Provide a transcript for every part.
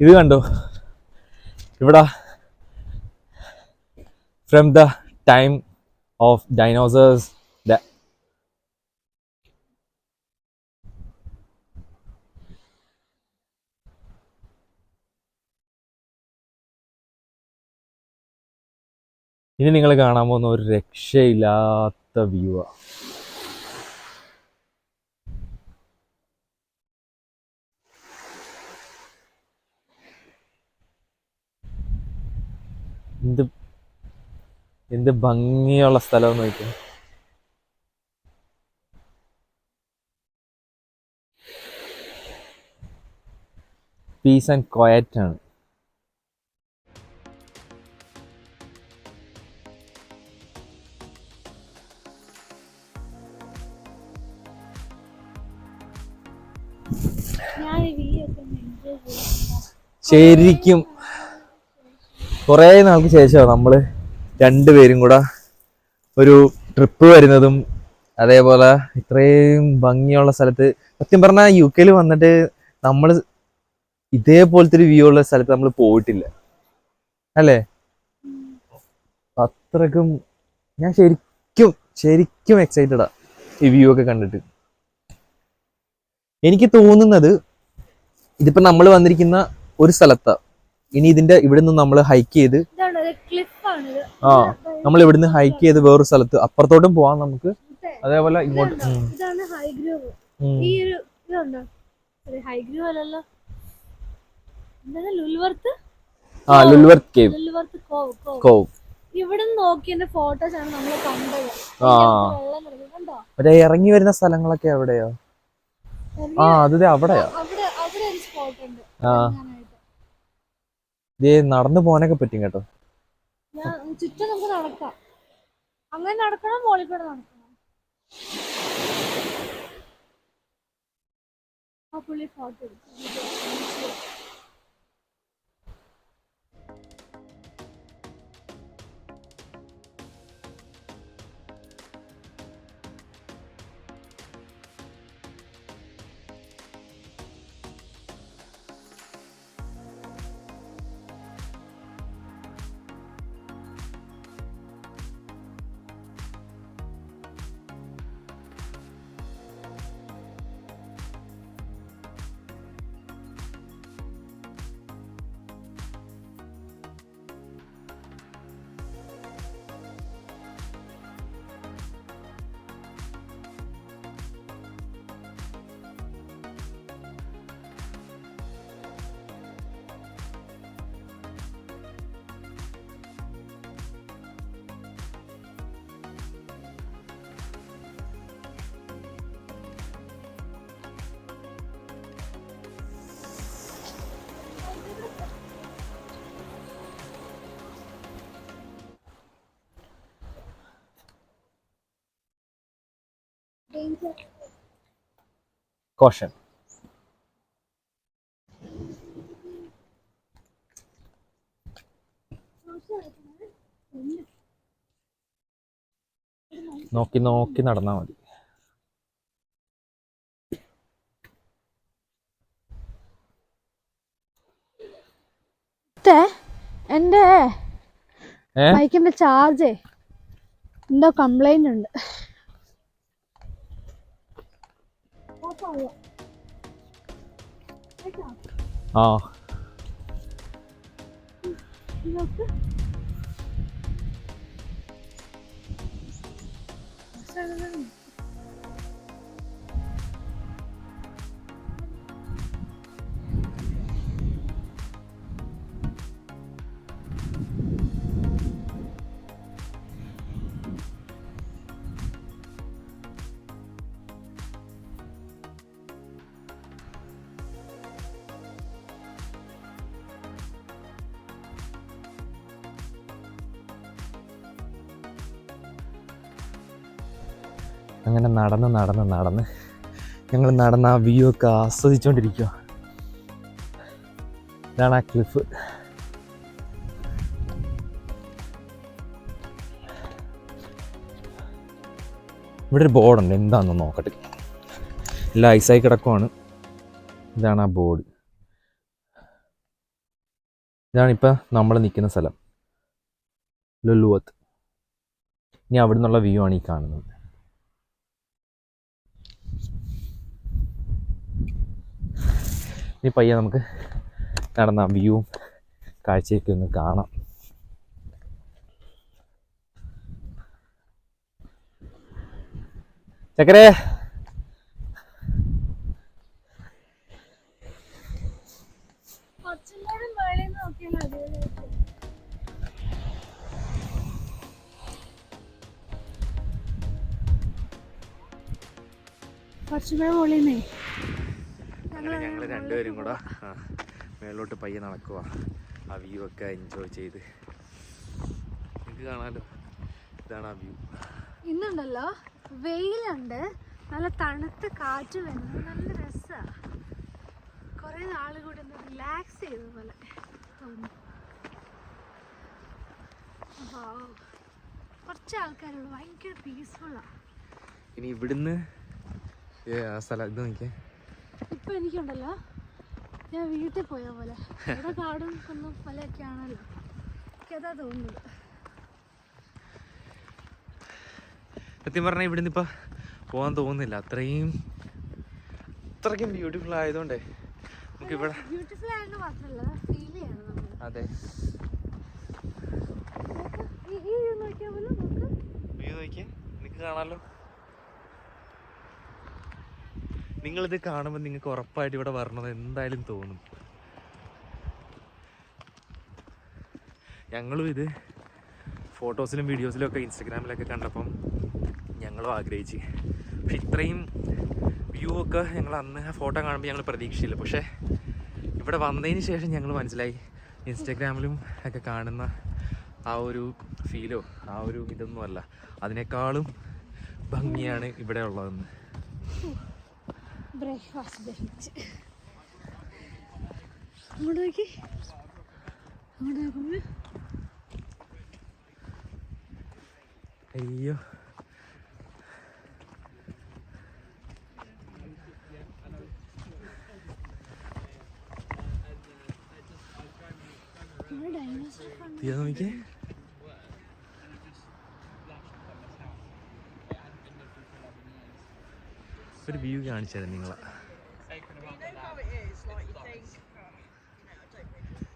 ഇത് കണ്ടോ, ഇവിടെ from the time of dinosaurs ഇനി നിങ്ങൾ കാണാൻ പോകുന്ന ഒരു രക്ഷയില്ലാത്ത വ്യൂ ആ. എന്ത് എന്ത് ഭംഗിയുള്ള സ്ഥലം നോക്കിയാൽ. പീസ് ആൻഡ് ക്വയറ്റ് ആണ്. ശരിക്കും കുറേ നാൾക്ക് ശേഷമാണ് നമ്മൾ രണ്ടുപേരും കൂടെ ഒരു ട്രിപ്പ് വരുന്നതും അതേപോലെ ഇത്രയും ഭംഗിയുള്ള സ്ഥലത്ത്. സത്യം പറഞ്ഞാൽ UK വന്നിട്ട് നമ്മൾ ഇതേപോലത്തെ ഒരു വ്യൂ ഉള്ള സ്ഥലത്ത് നമ്മൾ പോയിട്ടില്ല അല്ലേ. അത്രക്കും ഞാൻ ശരിക്കും ശരിക്കും എക്സൈറ്റഡാ ഈ വ്യൂ ഒക്കെ കണ്ടിട്ട്. എനിക്ക് തോന്നുന്നത് ഇതിപ്പോ നമ്മൾ വന്നിരിക്കുന്ന ഒരു സ്ഥലത്താ. ഇനി ഇതിന്റെ ഇവിടെ നിന്ന് നമ്മൾ ഹൈക്ക് ചെയ്ത് നമ്മൾ ഇവിടുന്ന് ഹൈക്ക് ചെയ്ത് വേറൊരു സ്ഥലത്ത് അപ്പുറത്തോട്ടും പോവാം നമുക്ക്. അതേപോലെ ഇങ്ങോട്ട് ലുൽവർത്ത് കേവ്. ഇവിടെ നോക്കി ഫോട്ടോസ് ആണ് നമ്മൾ കണ്ടത്. മറ്റേ ഇറങ്ങി വരുന്ന സ്ഥലങ്ങളൊക്കെ എവിടെയോ? അത് അവിടെയാ. നടന്നു പോകാനൊക്കെ പറ്റും കേട്ടോ. ചുറ്റും നമുക്ക് നടക്കാം. അങ്ങനെ നടക്കണം, മോളിൽ കൂടെ നടക്കണം. ആ പുള്ളി ഫോട്ടോ എടുക്കും. Caution. നോക്കി നോക്കി നടന്നാ മതി. എന്റെ ബൈക്കിന്റെ ചാർജ് എന്തോ കംപ്ലൈന്റ് ഉണ്ട്. ആ അങ്ങനെ നടന്ന് ഞങ്ങൾ നടന്ന ആ വ്യൂ ഒക്കെ ആസ്വദിച്ചുകൊണ്ടിരിക്കുക. ഇതാണ് ആ ക്ലിഫ്. ഇവിടെ ഒരു ബോർഡുണ്ട്, എന്താണെന്ന് നോക്കട്ടെ. എല്ലാം ഐസായി കിടക്കുവാണ്. ഇതാണ് ആ ബോർഡ്. ഇതാണിപ്പോൾ നമ്മൾ നിൽക്കുന്ന സ്ഥലം, ലുലുവത്ത്. ഇനി അവിടെ നിന്നുള്ള വ്യൂ ആണ് ഈ കാണുന്നത്. ഇനി പയ്യെ നമുക്ക് നടന്ന വ്യൂവും കാഴ്ചയൊക്കെ ഒന്ന് കാണാം. ചക്കരേ, കുറച്ചും കൂടി മേളിൽ നോക്കിയാൽ അടിപൊളിയായിരിക്കും. കുറച്ചുകൂടെ മുകളിൽ നിന്നേ ഞങ്ങൾ രണ്ടുപേരും കൂടെ മേളിലോട്ട് പയ്യെ നടക്കുക, ആ വ്യൂ ഒക്കെ എൻജോയ് ചെയ്ത്. നിങ്ങൾക്ക് കാണാമല്ലോ, ഇതാണ് ആ വ്യൂ. ഇന്നുണ്ടല്ലോ വെയിലുണ്ട്, നല്ല തണുത്ത കാറ്റ് വരുന്നത്, നല്ല രസമാണ്. കുറേ നാൾ കൂടി ഒന്ന് റിലാക്സ് ചെയ്ത പോലെ തോന്നുന്നു. കുറച്ച് ആൾക്കാരുള്ളൂ, ഭയങ്കര പീസ്ഫുള്ളാണ്. ഇനി ഇവിടുന്ന് സ്ഥലം ഇത് നോക്കിയാൽ ഇപ്പം എനിക്കുണ്ടല്ലോ ഞാൻ വീട്ടിൽ പോയ പോലെ, ഇവിടെ കാടും കുന്നും മലയൊക്കെ ആണല്ലോ, എനിക്കതാ തോന്നുന്നത്. സത്യം പറഞ്ഞാൽ ഇവിടുന്ന് ഇപ്പം പോകാൻ തോന്നുന്നില്ല, അത്രയ്ക്കും ബ്യൂട്ടിഫുൾ ആയതുകൊണ്ടേ നമുക്ക് ഇവിടെ ബ്യൂട്ടിഫുൾ ആയത് മാത്രമല്ല ഫീൽ ചെയ്യണം നമ്മൾ. അതെ, ഈ നോക്കിയാൽ പോലും നമുക്ക് വ്യൂ നോക്കിയാൽ നിങ്ങൾക്ക് കാണാമല്ലോ. നിങ്ങളിത് കാണുമ്പോൾ നിങ്ങൾക്ക് ഉറപ്പായിട്ട് ഇവിടെ വരണമെന്ന് എന്തായാലും തോന്നും. ഞങ്ങളും ഇത് ഫോട്ടോസിലും വീഡിയോസിലും ഒക്കെ ഇൻസ്റ്റഗ്രാമിലൊക്കെ കണ്ടപ്പം ഞങ്ങളും ആഗ്രഹിച്ച്. പക്ഷെ ഇത്രയും വ്യൂ ഒക്കെ ഞങ്ങൾ അന്ന് ഫോട്ടോ കാണുമ്പോൾ ഞങ്ങൾ പ്രതീക്ഷിച്ചില്ല. പക്ഷേ ഇവിടെ വന്നതിന് ശേഷം ഞങ്ങൾ മനസ്സിലായി, ഇൻസ്റ്റഗ്രാമിലും ഒക്കെ കാണുന്ന ആ ഒരു ഫീലോ ആ ഒരു ഇതൊന്നുമല്ല, അതിനേക്കാളും ഭംഗിയാണ് ഇവിടെ ഉള്ളതെന്ന്. ബ്രേക്ക്ഫാസ്റ്റ് കഴിച്ച് അങ്ങോട്ട് നോക്കി, അങ്ങോട്ട് നോക്കുമ്പോൾ അയ്യോ, ഡൈനോസർ നോക്കിയേ, ഒരു വ്യൂ കാണിച്ചു തരാം നിങ്ങളെ.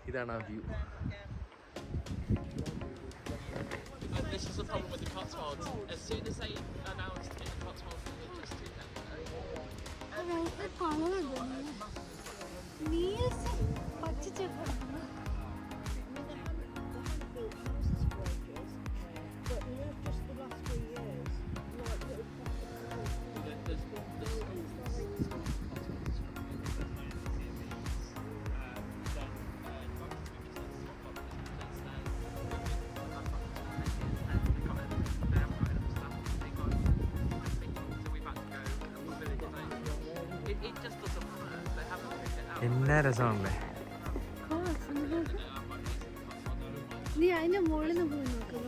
ഇതാണ് ആ view. This is the problem with the Cotswolds. As soon as they announced in the Cotswolds that they just did it just doesn't work. They haven't figured it out. എന്നാ രസമാണല്ലേ. നീ അതിന്റെ മുകളിൽ നിന്ന് പോയി നോക്കുക.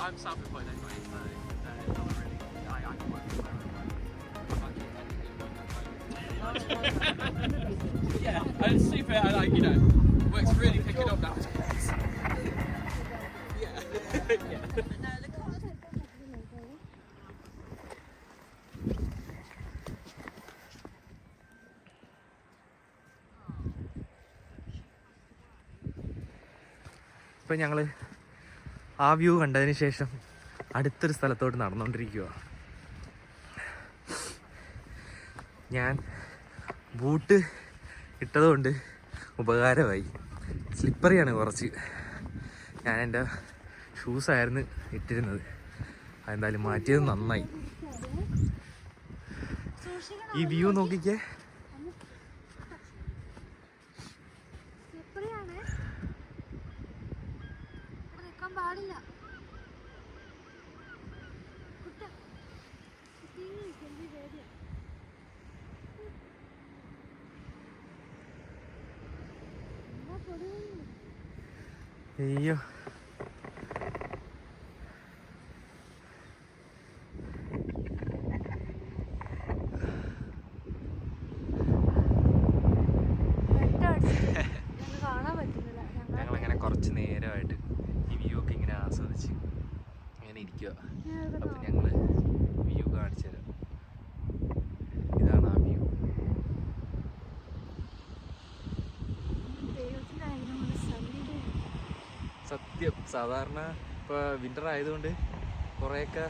I'm self-employed anyway, so not really. I can work from home. Yeah, and it's super. I like, you know, work's really picking up now. ഇപ്പം ഞങ്ങൾ ആ വ്യൂ കണ്ടതിന് ശേഷം അടുത്തൊരു സ്ഥലത്തോട്ട് നടന്നുകൊണ്ടിരിക്കുക. ഞാൻ ബൂട്ട് ഇട്ടതുകൊണ്ട് ഉപകാരമായി. സ്ലിപ്പറിയാണ് കുറച്ച്. ഞാൻ എൻ്റെ ഷൂസായിരുന്നു ഇട്ടിരുന്നത്, അതെന്തായാലും മാറ്റിയത് നന്നായി. ഈ വ്യൂ നോക്കിക്കേ. പാടില്ല. അയ്യോ കാണാൻ പറ്റുന്നില്ല. ഞങ്ങളിങ്ങനെ കുറച്ച് നേരമായിട്ട് ഈ വ്യൂ ഒക്കെ ഇങ്ങനെ ആസ്വദിച്ച് ഇങ്ങനെ ഇരിക്കുക. അപ്പം ഞങ്ങൾ വ്യൂ കാണിച്ചു തരാം. ഇതാണ് ആ വ്യൂ. സത്യം സാധാരണ ഇപ്പോൾ വിൻ്റർ ആയതുകൊണ്ട് കുറേയൊക്കെ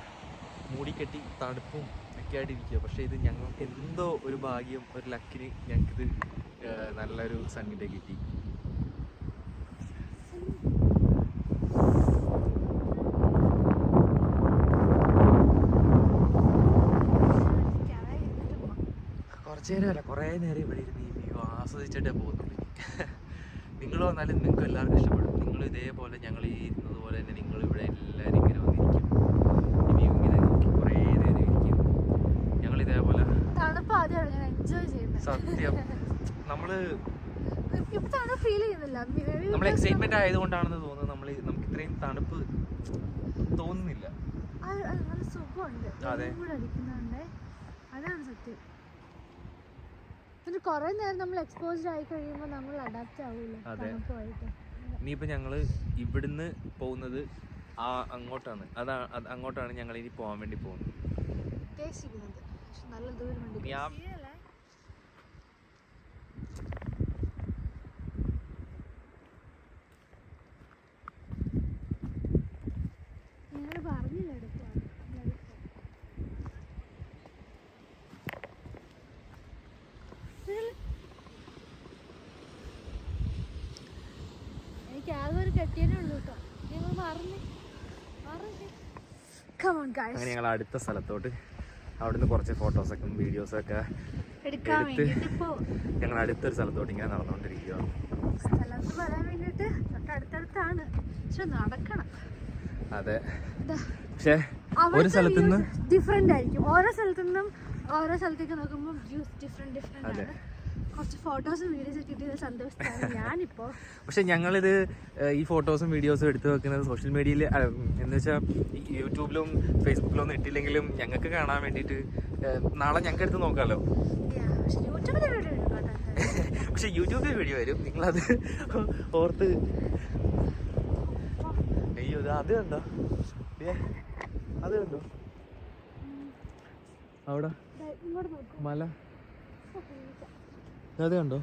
മൂടിക്കെട്ടി തണുപ്പും ഒക്കെ ആയിട്ടിരിക്കുക. പക്ഷേ ഇത് ഞങ്ങൾക്ക് എന്തോ ഒരു ഭാഗ്യം, ഒരു ലക്കിന് ഞങ്ങൾക്കിത് നല്ലൊരു സണ്ണിൻ്റെ കിട്ടി. കുറച്ച് നേരമല്ല, കുറേ നേരം ഇവിടെ ഇരുന്ന് ഈ വ്യൂ ആസ്വദിച്ചിട്ടേ പോകുന്നുള്ളൂ. നിങ്ങൾ വന്നാലും നിങ്ങൾക്ക് എല്ലാവർക്കും ഇഷ്ടപ്പെടും. നിങ്ങൾ ഇതേപോലെ ഞങ്ങൾ ഈ ഇരുന്നത് പോലെ തന്നെ നിങ്ങൾ ഇവിടെ എല്ലാവരും ഇങ്ങനെ വന്നിരിക്കും. ഈ വ്യൂ ഇങ്ങനെ നോക്കി കുറേ നേരം ഇരിക്കും. ഞങ്ങൾ ഇതേപോലെ തണുപ്പ് ആദ്യം എൻജോയ് ചെയ്യുന്നത്. സത്യം നമ്മൾ ഫീൽ ചെയ്യുന്നില്ല. നമ്മൾ എക്സൈറ്റ്മെന്റ് ആയതുകൊണ്ടാണെന്ന് തോന്നുന്നത്. നമുക്ക് ഇത്രയും തണുപ്പ് തോന്നുന്നില്ല. നല്ല സുഖമുണ്ട്. അതെ. കൂടെ അടിക്കുന്നുണ്ട്. അതാണ് സത്യം. പിന്നെ കുറെ നേരം നമ്മൾ എക്സ്പോസ്ഡ് ആയി കഴിയുമ്പോൾ നമ്മൾ അഡാപ്റ്റ് ആവൂല്ലോ തണുപ്പുമായിട്ട്. ഇനിയിപ്പോൾ ഞങ്ങൾ ഇവിടുന്ന് പോകുന്നത് അങ്ങോട്ടാണ്. അങ്ങോട്ടാണ് ഞങ്ങൾ ഇനി പോകാൻ വേണ്ടി പോകുന്നത്. ഉദ്ദേശിക്കുന്നത് നല്ല ദൂരമുണ്ട്. ഞങ്ങൾ പറഞ്ഞില്ല എടുക്കാം. എനിക്ക് ആകെ ഒരു കെട്ടിയേ ഉള്ളൂ കേട്ടോ. ഞങ്ങൾ അങ്ങനെ ഞങ്ങൾ അടുത്ത സ്ഥലത്തോട്ട് അവിടുന്ന് കുറച്ച് ഫോട്ടോസൊക്കെ വീഡിയോസൊക്കെ എടുക്കാൻ വേണ്ടിട്ട് ഞങ്ങൾ അടുത്തൊരു സ്ഥലത്തോട്ട് ഇങ്ങനെ നടന്നുകൊണ്ടിരിക്കുക. സ്ഥലത്ത് പറയാൻ വേണ്ടിട്ട് തൊട്ടടുത്തടുത്താണ്, പക്ഷെ നടക്കണം. അതെ, പക്ഷേ ഒരു സ്ഥലത്തു നിന്ന് ഡിഫറെന്റ് ആയിരിക്കും. ഓരോ സ്ഥലത്തു നിന്നും ഓരോ സ്ഥലത്തേക്ക് നോക്കുമ്പോൾ വ്യൂസ് ഡിഫറെന്റ് ആണ്. കുറച്ച് ഫോട്ടോസും വീഡിയോസും കിട്ടിയത് സന്തോഷമാണ് ഞാനിപ്പോ. പക്ഷെ ഞങ്ങളിത് ഈ ഫോട്ടോസും വീഡിയോസും എടുത്തു വെക്കുന്നത് സോഷ്യൽ മീഡിയയിൽ എന്ന് വെച്ചാൽ യൂട്യൂബിലും ഫേസ്ബുക്കിലും ഒന്നും ഇട്ടില്ലെങ്കിലും ഞങ്ങൾക്ക് കാണാൻ വേണ്ടിയിട്ട് നാളെ ഞങ്ങൾക്ക് എടുത്ത് നോക്കാമല്ലോ. പക്ഷെ യൂട്യൂബിൽ വീഡിയോ വരും, നിങ്ങളത് ഓർത്ത്. അയ്യോ അത് കണ്ടോ, അത് കണ്ടോ അവിടെ മല, അത് കണ്ടോ?